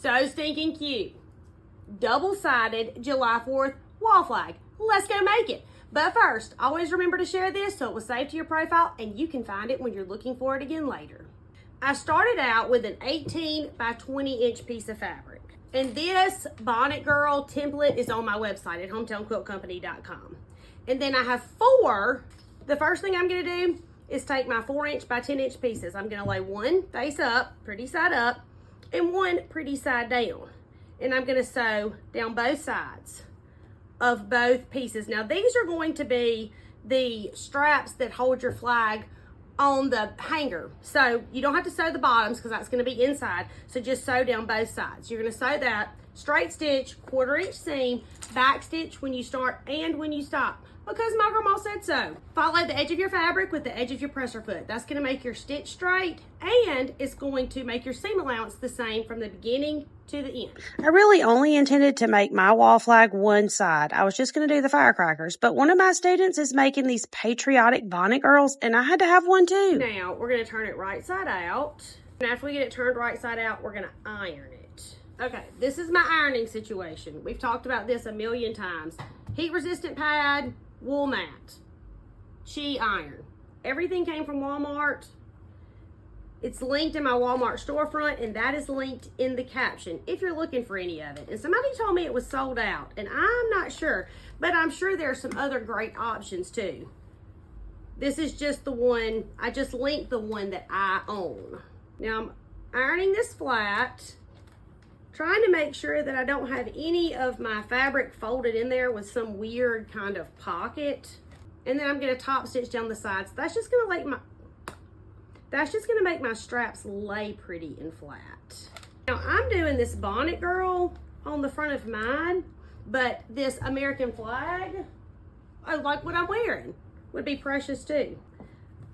So stinking cute. Double-sided July 4th wall flag. Let's go make it. But first, always remember to share this so it will save to your profile and you can find it when you're looking for it again later. I started out with an 18 by 20 inch piece of fabric. And this Bonnet Girl template is on my website at hometownquiltcompany.com. And then I have 4. The first thing I'm gonna do is take my 4-inch by 10-inch pieces. I'm gonna lay one face up, pretty side up, and one pretty side down. And I'm gonna sew down both sides of both pieces. Now these are going to be the straps that hold your flag on the hanger. So you don't have to sew the bottoms because that's gonna be inside. So just sew down both sides. You're gonna sew that, straight stitch, 1/4-inch seam, back stitch when you start and when you stop, because my grandma said so. Follow the edge of your fabric with the edge of your presser foot. That's gonna make your stitch straight and it's going to make your seam allowance the same from the beginning to the end. I really only intended to make my wall flag one side. I was just going to do the firecrackers, but one of my students is making these patriotic bonnet girls and I had to have one too. Now we're going to turn it right side out. And after we get it turned right side out, we're going to iron it. Okay, this is my ironing situation. We've talked about this a million times. Heat resistant pad, wool mat, Chi iron. Everything came from Walmart. It's linked in my Walmart storefront, and that is linked in the caption if you're looking for any of it. And somebody told me it was sold out, and I'm not sure, but I'm sure there are some other great options too. This is just the one, I just linked the one that I own. Now I'm ironing this flat, trying to make sure that I don't have any of my fabric folded in there with some weird kind of pocket. And then I'm gonna top stitch down the sides. That's just gonna make my straps lay pretty and flat. Now I'm doing this Bonnet Girl on the front of mine, but this American flag, I like what I'm wearing, would be precious too.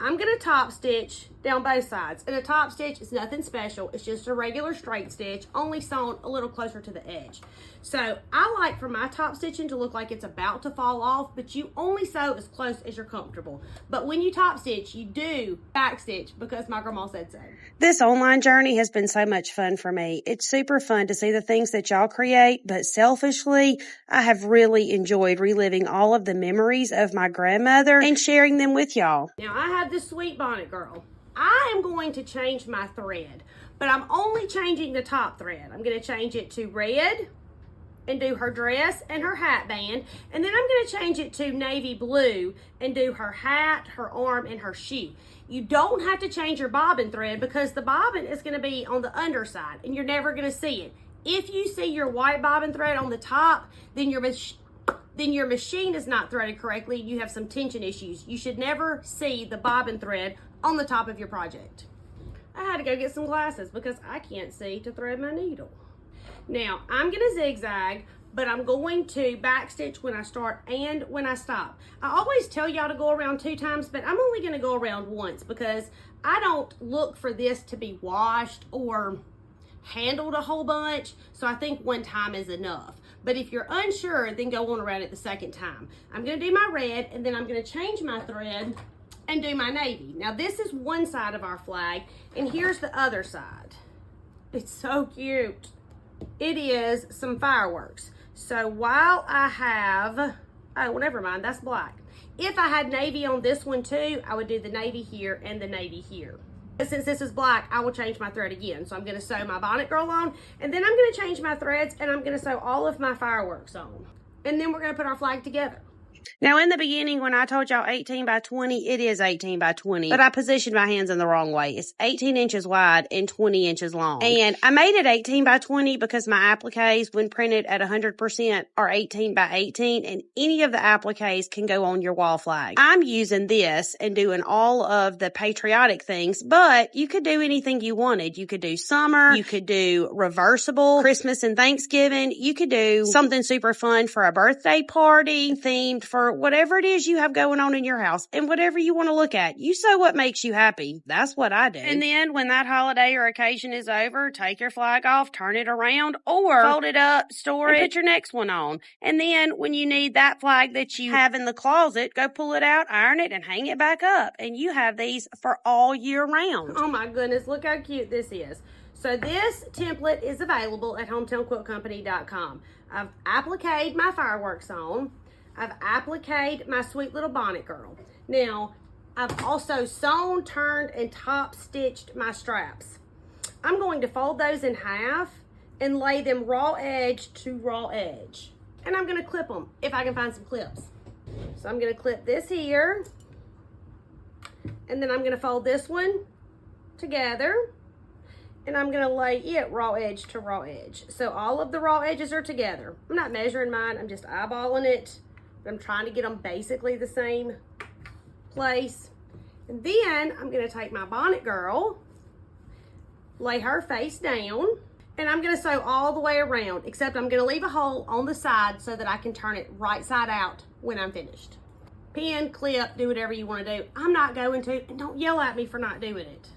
I'm gonna top stitch down both sides. And a top stitch is nothing special. It's just a regular straight stitch, only sewn a little closer to the edge. So I like for my top stitching to look like it's about to fall off, but you only sew as close as you're comfortable. But when you top stitch, you do back stitch because my grandma said so. This online journey has been so much fun for me. It's super fun to see the things that y'all create, but selfishly, I have really enjoyed reliving all of the memories of my grandmother and sharing them with y'all. Now I have this sweet Bonnet Girl. I am going to change my thread, but I'm only changing the top thread. I'm going to change it to red and do her dress and her hat band, and then I'm going to change it to navy blue and do her hat, her arm, and her shoe. You don't have to change your bobbin thread because the bobbin is going to be on the underside and you're never going to see it. If you see your white bobbin thread on the top, then your machine is not threaded correctly and you have some tension issues. You should never see the bobbin thread on the top of your project. I had to go get some glasses because I can't see to thread my needle. Now, I'm gonna zigzag, but I'm going to backstitch when I start and when I stop. I always tell y'all to go around 2 times, but I'm only gonna go around once because I don't look for this to be washed or handled a whole bunch, so I think 1 time is enough. But if you're unsure, then go on around it the 2nd time. I'm gonna do my red, and then I'm gonna change my thread and do my navy. Now this is one side of our flag, and here's the other side. It's so cute. It is some fireworks. So while I have, oh, well, never mind, that's black. If I had navy on this one too, I would do the navy here and the navy here. But since this is black, I will change my thread again. So I'm gonna sew my Bonnet Girl on, and then I'm gonna change my threads, and I'm gonna sew all of my fireworks on. And then we're gonna put our flag together. Now, in the beginning, when I told y'all 18 by 20, it is 18 by 20, but I positioned my hands in the wrong way. It's 18 inches wide and 20 inches long. And I made it 18 by 20 because my appliques, when printed at 100%, are 18 by 18, and any of the appliques can go on your wall flag. I'm using this and doing all of the patriotic things, but you could do anything you wanted. You could do summer, you could do reversible, Christmas and Thanksgiving, you could do something super fun for a birthday party, themed for whatever it is you have going on in your house and whatever you want to look at. You sew what makes you happy. That's what I do. And then when that holiday or occasion is over, take your flag off, turn it around, or fold it up, store it, and put your next one on. And then when you need that flag that you have in the closet, go pull it out, iron it, and hang it back up. And you have these for all year round. Oh my goodness, look how cute this is. So this template is available at hometownquiltcompany.com. I've appliqued my fireworks on. I've appliqued my sweet little bonnet girl. Now, I've also sewn, turned, and top stitched my straps. I'm going to fold those in half and lay them raw edge to raw edge. And I'm gonna clip them if I can find some clips. So I'm gonna clip this here, and then I'm gonna fold this one together, and I'm gonna lay it raw edge to raw edge. So all of the raw edges are together. I'm not measuring mine, I'm just eyeballing it. But I'm trying to get them basically the same place. And then I'm gonna take my bonnet girl, lay her face down, and I'm gonna sew all the way around, except I'm gonna leave a hole on the side so that I can turn it right side out when I'm finished. Pin, clip, do whatever you wanna do. I'm not going to, and don't yell at me for not doing it.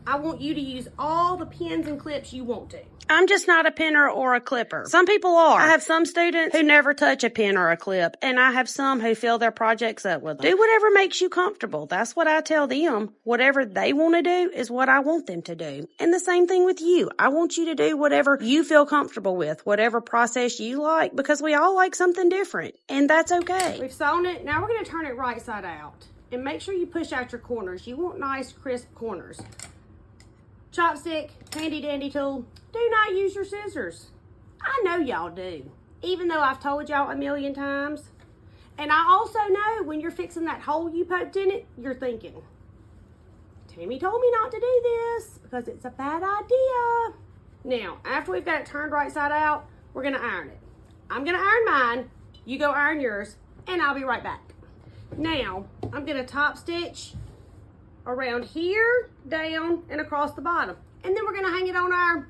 I want you to use all the pins and clips you want to. I'm just not a pinner or a clipper. Some people are. I have some students who never touch a pin or a clip, and I have some who fill their projects up with them. Do whatever makes you comfortable. That's what I tell them. Whatever they want to do is what I want them to do. And the same thing with you. I want you to do whatever you feel comfortable with, whatever process you like, because we all like something different, and that's okay. We've sewn it. Now we're going to turn it right side out. And make sure you push out your corners. You want nice, crisp corners. Chopstick, handy dandy tool. Do not use your scissors. I know y'all do, even though I've told y'all a million times. And I also know when you're fixing that hole you poked in it, you're thinking, Tammy told me not to do this because it's a bad idea. Now, after we've got it turned right side out, we're gonna iron it. I'm gonna iron mine, you go iron yours, and I'll be right back. Now, I'm gonna top stitch around here, down, and across the bottom. And then we're gonna hang it on our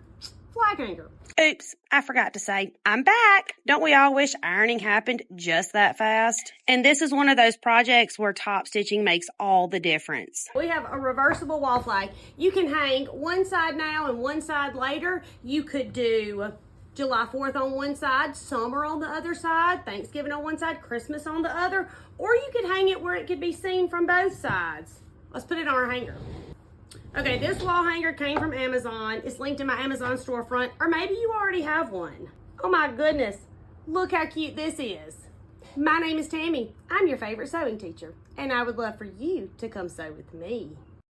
flag hanger. Oops, I forgot to say, I'm back. Don't we all wish ironing happened just that fast? And this is one of those projects where top stitching makes all the difference. We have a reversible wall flag. You can hang one side now and one side later. You could do July 4th on one side, summer on the other side, Thanksgiving on one side, Christmas on the other, or you could hang it where it could be seen from both sides. Let's put it on our hanger. Okay, this wall hanger came from Amazon. It's linked in my Amazon storefront, or maybe you already have one. Oh my goodness, look how cute this is. My name is Tammy. I'm your favorite sewing teacher, and I would love for you to come sew with me.